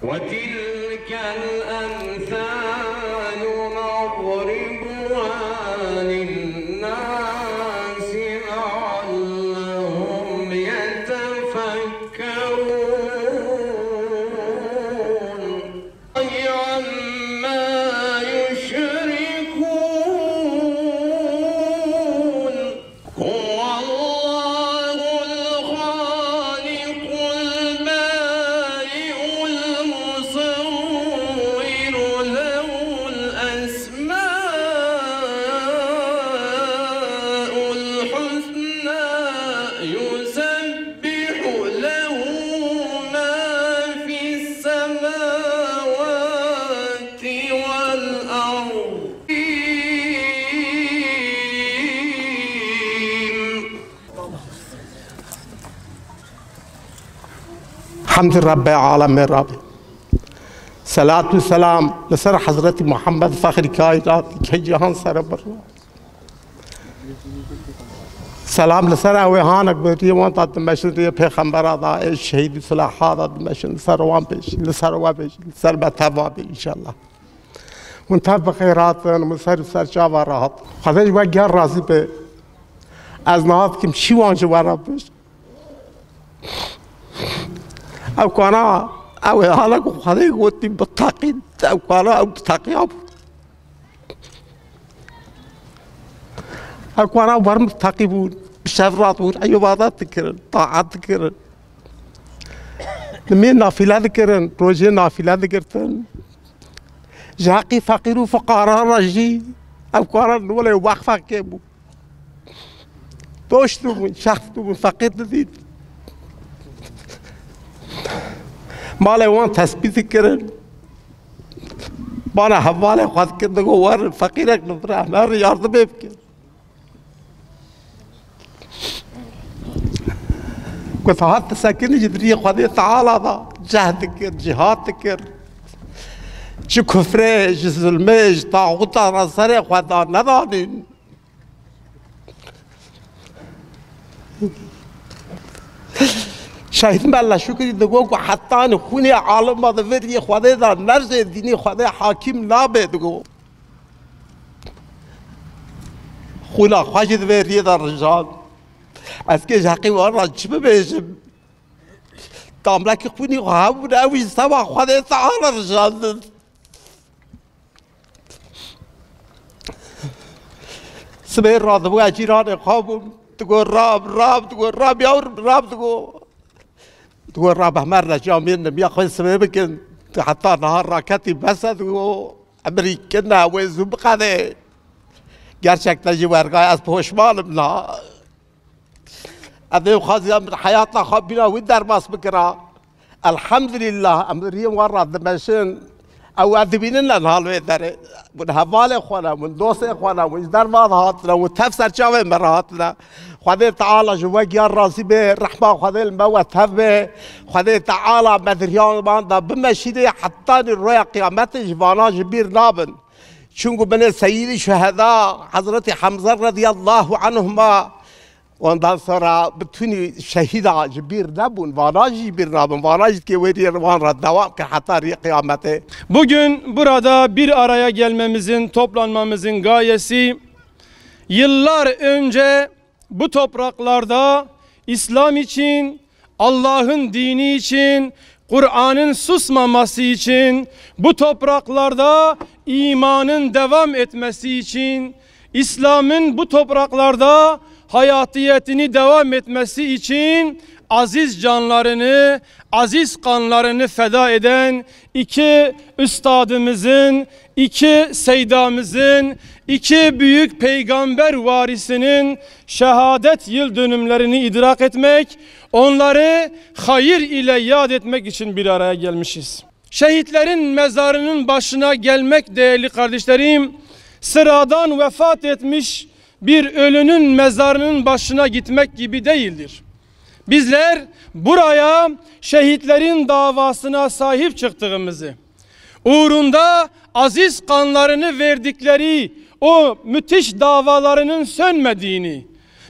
وتلك الأمثال نضربها للناس لعلهم يتفكرون عما يشركون هو الله الخالق البارئ المصور له الأسماء الحسنى يسبح له ما في السماوات والأرض حمد رب عالم رب صلاة و سلام لسر حضرت محمد فخر کائنات که جهان سر بر سلام لسر اوهان اکبری وان تا دمشن ری پیغمبر آدا شهید صلاحات دمشن سر وان پیش لسر وان پیش لسر بتواب انشالله من تب خیرات من سر چاوا راحت خدای و گر راضی به از نهاد کم چی وانج وارا پیش او کانا او حالا کو خدای گوتی بتاقی او کانا او بتاقی اب او کانا ورم بتاقی بود شفرات بود عبادات تکرن طاعت تکرن نمین نافله تکرن روزه نافله تکرن جاقی فقیر و فقارا رجی او کانا ولی وقفه که بود دوشتو بود شخص بود فقیر ندید مال وان تثبیت کردن بانا حواله خود کرده گو ور فقیرک نظره نار یارده بکن قطعات تساكن جدري خدي تعالى جهد كر جهاد كر چه كفره چه ظلمه چه طاغوت نصره خدا ندانین شاهد بالله شکری دگو کو حتی خونی عالم ما دوری خدا دا نرز دینی خدا حاکم نابه دگو خونا خواجد وری دا رجال از که جاقی وارا چی ببیشم تاملک خونی خواب نوی سوا خدا تعالی رجال سبیر را دو اجیران خوابم تقول راب تقول راب يا راب تقول راب همار رجع من يا خوي سبب كن حتى نهار راكتي بس تقول امريكنا وزوب قاده gerçekten جوارگاه از پشمانم نه ادم خازم حياتنا خابينا ودر باس بكرا الحمد لله امريم ورا دمشن او ادبيننا الحال داره من حوال خوانا من دوست خوانا من در بعض هاتنا و تفسر جاوه مراتنا خدا تعالى جواك يا راضي به رحمه خدا الموت هبه خدا تعالى مدريان ما دا بمشيده حتى الرؤيا قيامت جوانا جبير نابن چونكو من سيد شهداء حضرت حمزه رضي الله عنهما ondan sonra bütün şehida cibir nebun, vana cibir nebun, vana ki veri vanra devam ki hatta kıyamete. Bugün burada bir araya gelmemizin, toplanmamızın gayesi yıllar önce bu topraklarda İslam için, Allah'ın dini için, Kur'an'ın susmaması için, bu topraklarda imanın devam etmesi için, İslam'ın bu topraklarda hayatiyetini devam etmesi için aziz canlarını, aziz kanlarını feda eden iki üstadımızın, iki seydamızın, iki büyük peygamber varisinin şehadet yıl dönümlerini idrak etmek, onları hayır ile yad etmek için bir araya gelmişiz. Şehitlerin mezarının başına gelmek değerli kardeşlerim, sıradan vefat etmiş bir ölünün mezarının başına gitmek gibi değildir. Bizler buraya şehitlerin davasına sahip çıktığımızı, uğrunda aziz kanlarını verdikleri o müthiş davalarının sönmediğini,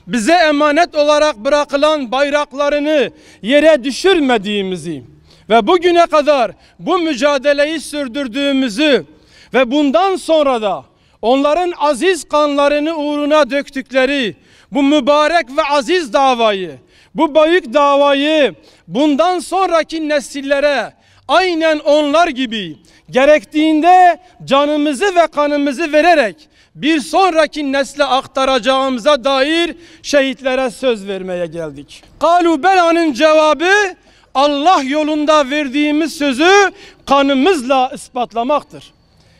bize emanet olarak bırakılan bayraklarını yere düşürmediğimizi ve bugüne kadar bu mücadeleyi sürdürdüğümüzü ve bundan sonra da onların aziz kanlarını uğruna döktükleri bu mübarek ve aziz davayı, bu büyük davayı bundan sonraki nesillere aynen onlar gibi gerektiğinde canımızı ve kanımızı vererek bir sonraki nesle aktaracağımıza dair şehitlere söz vermeye geldik. Kalu bela'nın cevabı Allah yolunda verdiğimiz sözü kanımızla ispatlamaktır.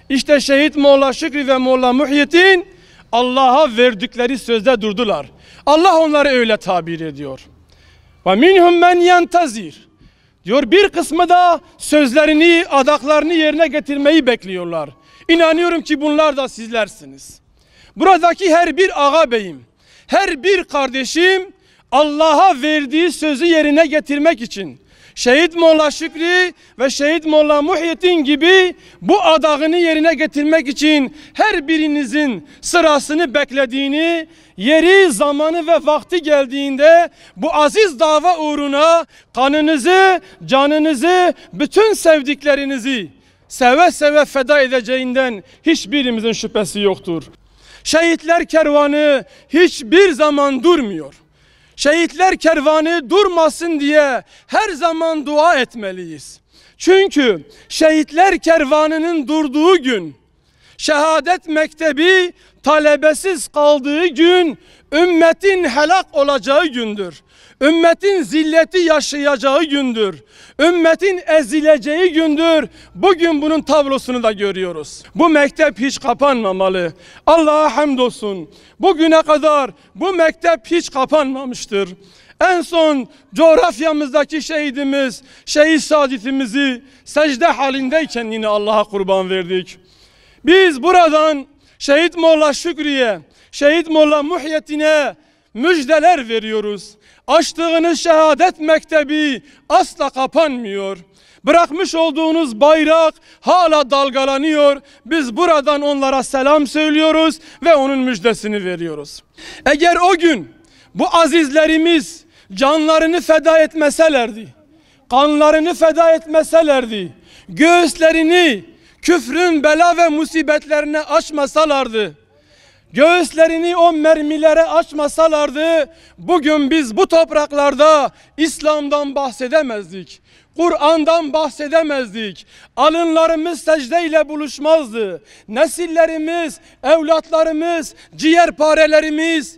İşte şehit Molla Şükrü ve Molla Muhyiddin Allah'a verdikleri sözde durdular. Allah onları öyle tabir ediyor. Ve minhum men yentazir. Diyor bir kısmı da sözlerini, adaklarını yerine getirmeyi bekliyorlar. İnanıyorum ki bunlar da sizlersiniz. Buradaki her bir ağabeyim, her bir kardeşim Allah'a verdiği sözü yerine getirmek için Şehit Molla Şükrü ve Şehit Molla Muhyiddin gibi bu adağını yerine getirmek için her birinizin sırasını beklediğini, yeri, zamanı ve vakti geldiğinde bu aziz dava uğruna kanınızı, canınızı, bütün sevdiklerinizi seve seve feda edeceğinden hiçbirimizin şüphesi yoktur. Şehitler kervanı hiçbir zaman durmuyor. Şehitler kervanı durmasın diye her zaman dua etmeliyiz. Çünkü şehitler kervanının durduğu gün, şehadet mektebi talebesiz kaldığı gün, ümmetin helak olacağı gündür. Ümmetin zilleti yaşayacağı gündür. Ümmetin ezileceği gündür. Bugün bunun tablosunu da görüyoruz. Bu mektep hiç kapanmamalı. Allah'a hamdolsun. Bugüne kadar bu mektep hiç kapanmamıştır. En son coğrafyamızdaki şehidimiz, şehit saadetimizi secde halindeyken yine Allah'a kurban verdik. Biz buradan Şehit Molla Şükrü'ye, Şehit Molla Muhyiddin'e müjdeler veriyoruz. Açtığınız şehadet mektebi asla kapanmıyor. Bırakmış olduğunuz bayrak hala dalgalanıyor. Biz buradan onlara selam söylüyoruz ve onun müjdesini veriyoruz. Eğer o gün bu azizlerimiz canlarını feda etmeselerdi, kanlarını feda etmeselerdi, göğüslerini küfrün bela ve musibetlerine açmasalardı, göğüslerini o mermilere açmasalardı, bugün biz bu topraklarda İslam'dan bahsedemezdik. Kur'an'dan bahsedemezdik. Alınlarımız secdeyle buluşmazdı. Nesillerimiz, evlatlarımız, ciğerparelerimiz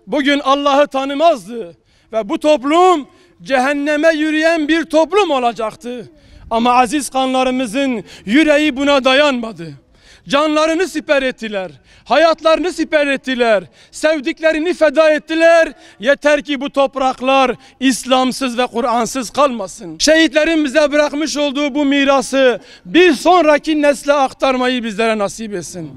bugün Allah'ı tanımazdı. Ve bu toplum cehenneme yürüyen bir toplum olacaktı. Ama aziz kanlarımızın yüreği buna dayanmadı. Canlarını siper ettiler, hayatlarını siper ettiler, sevdiklerini feda ettiler. Yeter ki bu topraklar İslamsız ve Kur'ansız kalmasın. Şehitlerin bize bırakmış olduğu bu mirası bir sonraki nesle aktarmayı bizlere nasip etsin.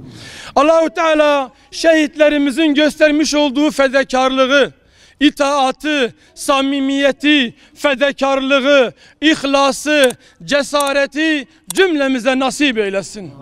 Allahu Teala şehitlerimizin göstermiş olduğu fedakarlığı, itaatı, samimiyeti, fedakarlığı, ihlası, cesareti cümlemize nasip eylesin.